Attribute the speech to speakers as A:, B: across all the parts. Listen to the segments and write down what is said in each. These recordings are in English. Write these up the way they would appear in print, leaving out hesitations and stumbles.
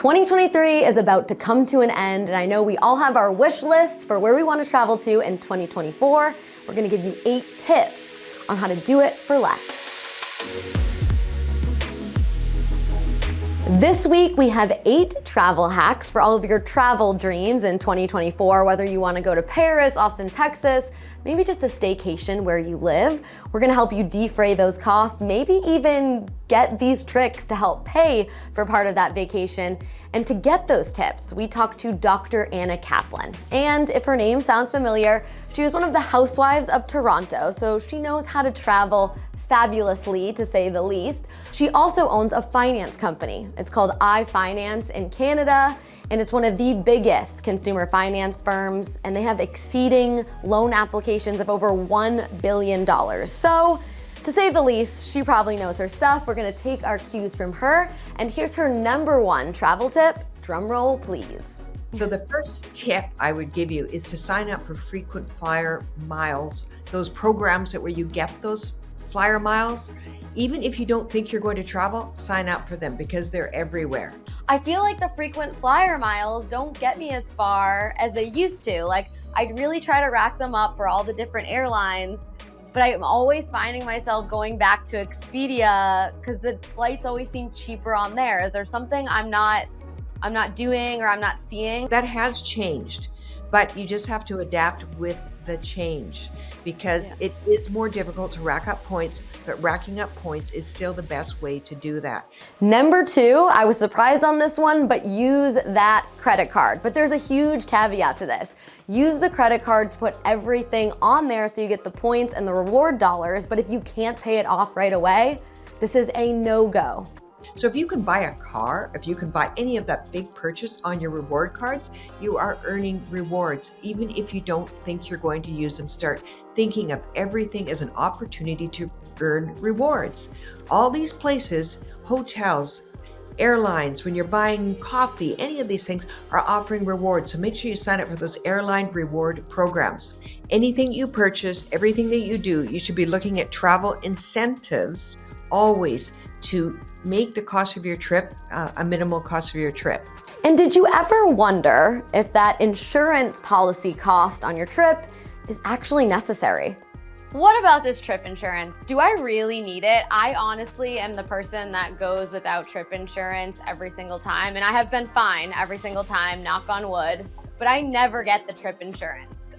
A: 2023 is about to come to an end, and I know we all have our wish lists for where we want to travel to in 2024. We're going to give you 8 tips on how to do it for less. This week, we have 8 travel hacks for all of your travel dreams in 2024, whether you want to go to Paris, Austin, Texas, maybe just a staycation where you live. We're going to help you defray those costs, maybe even get these tricks to help pay for part of that vacation. And to get those tips, we talked to Dr. Anna Kaplan. And if her name sounds familiar, she was one of the housewives of Toronto, so she knows how to travel fabulously, to say the least. She also owns a finance company. It's called iFinance in Canada, and it's one of the biggest consumer finance firms, and they have exceeding loan applications of over $1 billion. So, to say the least, she probably knows her stuff. We're gonna take our cues from her, and here's her #1 travel tip. Drum roll, please.
B: So the first tip I would give you is to sign up for frequent flyer miles, those programs where you get those flyer miles. Even if you don't think you're going to travel, sign up for them because they're everywhere.
A: I feel like the frequent flyer miles don't get me as far as they used to. Like, I'd really try to rack them up for all the different airlines, but I'm always finding myself going back to Expedia because the flights always seem cheaper on there. Is there something I'm not doing or I'm not seeing?
B: That has changed, but you just have to adapt with the change because it is more difficult to rack up points, but racking up points is still the best way to do that.
A: #2, I was surprised on this one, but use that credit card. But there's a huge caveat to this. Use the credit card to put everything on there so you get the points and the reward dollars, but if you can't pay it off right away, this is a no-go.
B: So if you can buy a car, if you can buy any of that big purchase on your reward cards, you are earning rewards. Even if you don't think you're going to use them, start thinking of everything as an opportunity to earn rewards. All these places, hotels, airlines, when you're buying coffee, any of these things are offering rewards. So make sure you sign up for those airline reward programs. Anything you purchase, everything that you do, you should be looking at travel incentives always to make the cost of your trip a minimal cost of your trip.
A: And did you ever wonder if that insurance policy cost on your trip is actually necessary? What about this trip insurance? Do I really need it? I honestly am the person that goes without trip insurance every single time, and I have been fine every single time, knock on wood, but I never get the trip insurance.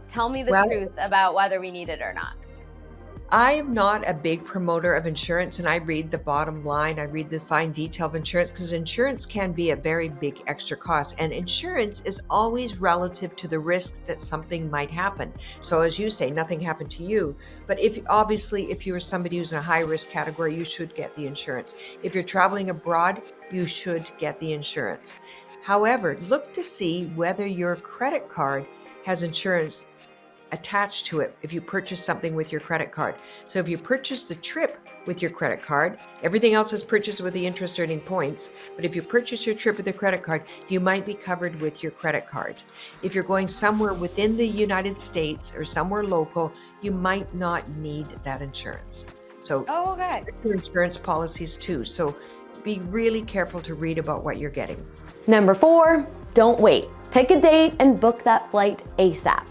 A: Tell me the truth about whether we need it or not.
B: I am not a big promoter of insurance, and I read the bottom line. I read the fine detail of insurance because insurance can be a very big extra cost, and insurance is always relative to the risk that something might happen. So as you say, nothing happened to you, but if you're somebody who's in a high risk category, you should get the insurance. If you're traveling abroad, you should get the insurance. However, look to see whether your credit card has insurance attached to it if you purchase something with your credit card. So if you purchase the trip with your credit card, everything else is purchased with the interest earning points. But if you purchase your trip with a credit card, you might be covered with your credit card. If you're going somewhere within the United States or somewhere local, you might not need that insurance. So your insurance policies too. So be really careful to read about what you're getting.
A: #4, don't wait. Pick a date and book that flight ASAP.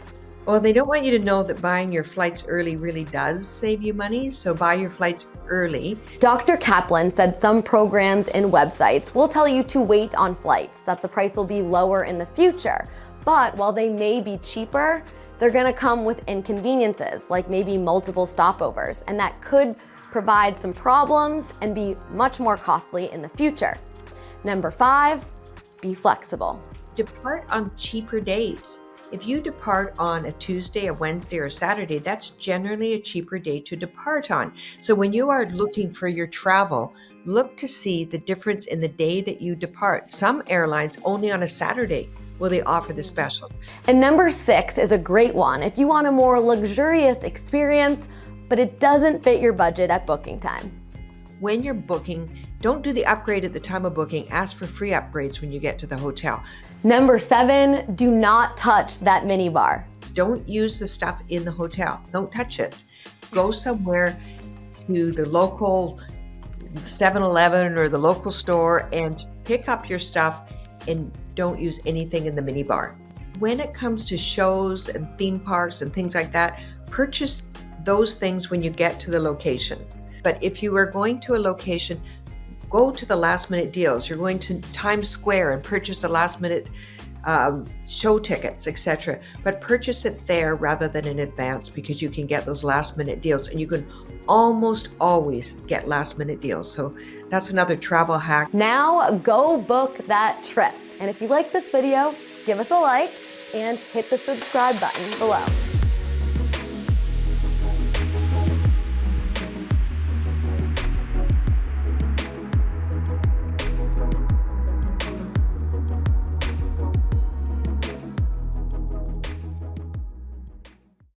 B: Well, they don't want you to know that buying your flights early really does save you money, so buy your flights early.
A: Dr. Kaplan said some programs and websites will tell you to wait on flights, that the price will be lower in the future. But while they may be cheaper, they're gonna come with inconveniences, like maybe multiple stopovers, and that could provide some problems and be much more costly in the future. #5, be flexible.
B: Depart on cheaper days. If you depart on a Tuesday, a Wednesday, or a Saturday, that's generally a cheaper day to depart on. So when you are looking for your travel, look to see the difference in the day that you depart. Some airlines only on a Saturday will they offer the specials.
A: And #6 is a great one if you want a more luxurious experience, but it doesn't fit your budget at booking time.
B: When you're booking, don't do the upgrade at the time of booking. Ask for free upgrades when you get to the hotel.
A: #7, do not touch that minibar.
B: Don't use the stuff in the hotel. Don't touch it. Go somewhere to the local 7-Eleven or the local store and pick up your stuff and don't use anything in the minibar. When it comes to shows and theme parks and things like that, purchase those things when you get to the location. But if you are going to a location, go to the last minute deals. You're going to Times Square and purchase the last minute show tickets, etc. But purchase it there rather than in advance, because you can get those last minute deals, and you can almost always get last minute deals. So that's another travel hack.
A: Now go book that trip. And if you like this video, give us a like and hit the subscribe button below.